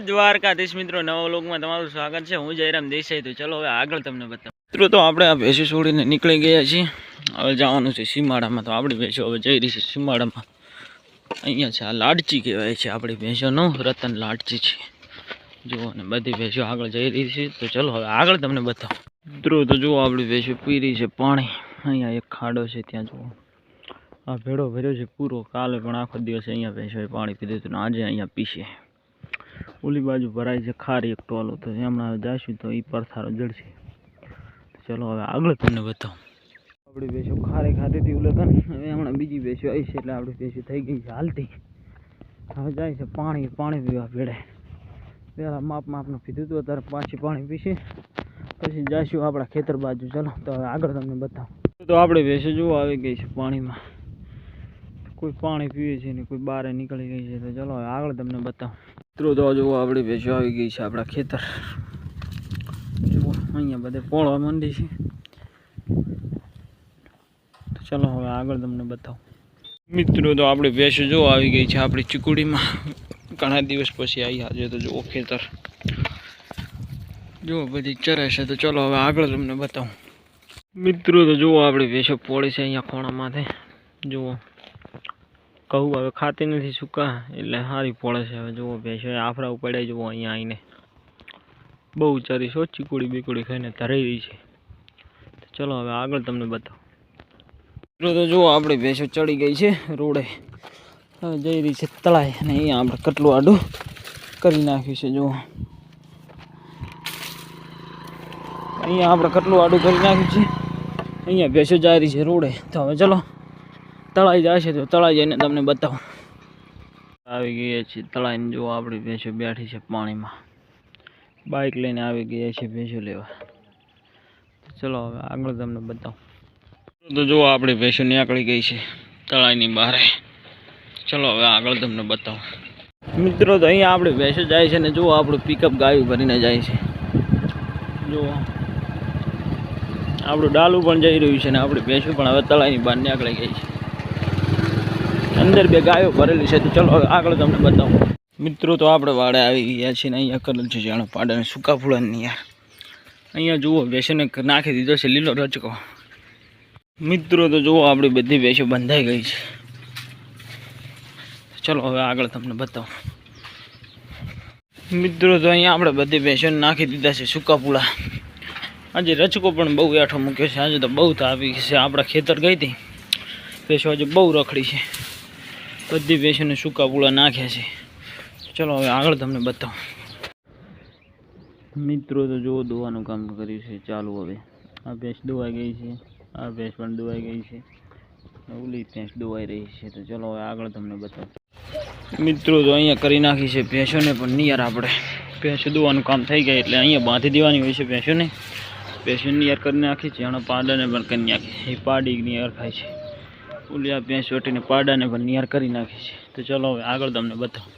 દ્વારકાધીશ મિત્રો, નવા વ્લોગમાં તમારું સ્વાગત છે। હું જયરામ દેસાઈ। તો ચલો હવે આગળ તમને બતાવું મિત્રો। તો આપણે આ ભેંસો છોડીને નીકળી ગયા છીએ। હવે જવાનું છે સીમાડામાં। તો આપણી ભેંસો હવે જઈ રહી છે સીમાડામાં। અહીંયા છે આ લાડચી કહેવાય છે આપણી ભેંસોનું, રતન લાડચી છે જુઓ ને। બધી ભેંસો આગળ જઈ રહી છે। તો ચલો હવે આગળ તમને બતાવું મિત્રો। તો જુઓ આપણી ભેંસો પી રહી છે પાણી। અહીંયા એક ખાડો છે ત્યાં જુઓ આ ભેડો ભર્યો છે પૂરો। કાલે પણ આખો દિવસ અહીંયા ભેંસોએ પાણી પીધું હતું ને આજે અહીંયા પીશે। ઓલી બાજુ ભરાય છે ખારી એક ટોલો। તો હમણાં જઈશું તો એ પરથારો જડશે। તો ચલો હવે આગળ તમને બતાવું। આપણી ભેંસો ખારી ખાતી હતી ઉલગન। હવે હમણાં બીજી ભેંસો આવી છે એટલે આપણી ભેંસો થઈ ગઈ છે હાલતી। હવે જાય છે પાણી પીવા ભેડે। પહેલાં માપનું પીધું હતું, અત્યારે પાછી પાણી પીશે પછી જઈશું આપણા ખેતર બાજુ। ચલો તો હવે આગળ તમને બતાવું। તો આપણી ભેંસો જુઓ આવી ગઈ છે પાણીમાં। કોઈ પાણી પીવે છે ને કોઈ બહાર નીકળી ગઈ છે। તો ચલો હવે આગળ તમને બતાવું મિત્રો। તો જુઓ આપણી ભેંસો આવી ગઈ છે આપણા ખેતર જુઓ। અહીંયા બધે પોળવા માંડી છે। તો ચલો હવે આગળ તમને બતાવું મિત્રો। તો આપણી ભેંસો જો આવી ગઈ છે આપણી ચીકુડીમાં। ઘણા દિવસ પછી આવી આજે તો જુઓ ખેતર જુઓ બધી ચરે છે। તો ચલો હવે આગળ તમને બતાવું મિત્રો। તો જુઓ આપણી ભેંસો પોળી છે અહીંયા ખોણામાંથી જુઓ। કહું હવે ખાતી નથી સૂકા એટલે સારી પોળે છે। હવે જુઓ ભેંસો આફરા ઉપાડ્યા જુઓ અહીંયા આવીને બહુ ચારી છો ચીકુડી બીકુડી ખાઈને ધરાઈ રહી છે। તો ચલો હવે આગળ તમને બતાવું મિત્રો। તો જુઓ આપણી ભેંસો ચડી ગઈ છે રોડે। હવે જઈ રહી છે તળાઈ અને અહીંયા આપણે કટલું આડું કરી નાખ્યું છે જુઓ। અહીંયા આપણે કટલું આડું કરી નાખ્યું છે। અહીંયા ભેંસો જઈ રહી છે રોડે। તો હવે ચલો તળાઈ જાય છે તો તળાઈ જઈને તમને બતાવું। આવી ગયા છે તળાઈને જુઓ આપણી ભેંસો બેઠી છે પાણીમાં। બાઇક લઈને આવી ગયા છે ભેંસો લેવા। તો ચલો હવે આગળ તમને બતાવું। તો જુઓ આપણી ભેંસો નીકળી ગઈ છે તળાઈની બહાર। ચલો હવે આગળ તમને બતાવું મિત્રો। તો અહીંયા આપણી ભેંસો જાય છે ને જુઓ આપણું પિકઅપ ગાયું ભરીને જાય છે જુઓ। આપણું ડાલું પણ જઈ રહ્યું છે ને આપણી ભેંસો પણ હવે તળાઈની બહાર નીકળી ગઈ છે। અંદર બે ગાયો ભરેલી છે। તો ચલો હવે આગળ તમને બતાવું મિત્રો। તો આપણે વાડે આવી ગયા છીએ ને અહીંયા કરેલ છે જાણે પાડાને સૂકા ફૂલાની યાર। અહીંયા જુઓ ભેંસોને નાખી દીધો છે લીલો રચકો મિત્રો। તો જુઓ આપણી બધી ભેંસો બંધાઈ ગઈ છે। ચલો હવે આગળ તમને બતાવું મિત્રો। તો અહીંયા આપણે બધી ભેંસોને નાખી દીધા છે સૂકા પૂળા। આજે રચકો પણ બહુ એઠો મૂક્યો છે। આજે તો બહુ તાપી છે। આપણા ખેતર ગઈ હતી ભેંસો આજે બહુ રખડી છે। બધી ભેંસોને સૂકા પૂળા નાખ્યા છે। ચલો હવે આગળ તમને બતાવું મિત્રો। તો જુઓ દોવાનું કામ કર્યું છે ચાલુ। હવે આ ભેંસ દોવાઈ ગઈ છે, આ ભેંસ પણ દોવાઈ ગઈ છે, ઓલી ભેંસ દોવાઈ રહી છે। તો ચલો હવે આગળ તમને બતાવું મિત્રો। તો અહીંયા કરી નાખી છે ભેંસોને પણ નિયર આપણે। ભેંસો દોવાનું કામ થઈ ગયા એટલે અહીંયા બાંધી દેવાની હોય છે ભેંસોને। ભેંસો નિયર કરી નાખી છે અને પાડાને પણ કરી નાખી છે। એ પાડી નિયર ખાય છે। ઓલી આ ભેંસ વટીને પાડાને પણ નિયર કરી નાખી છે। તો ચલો હવે આગળ તમને બતાવું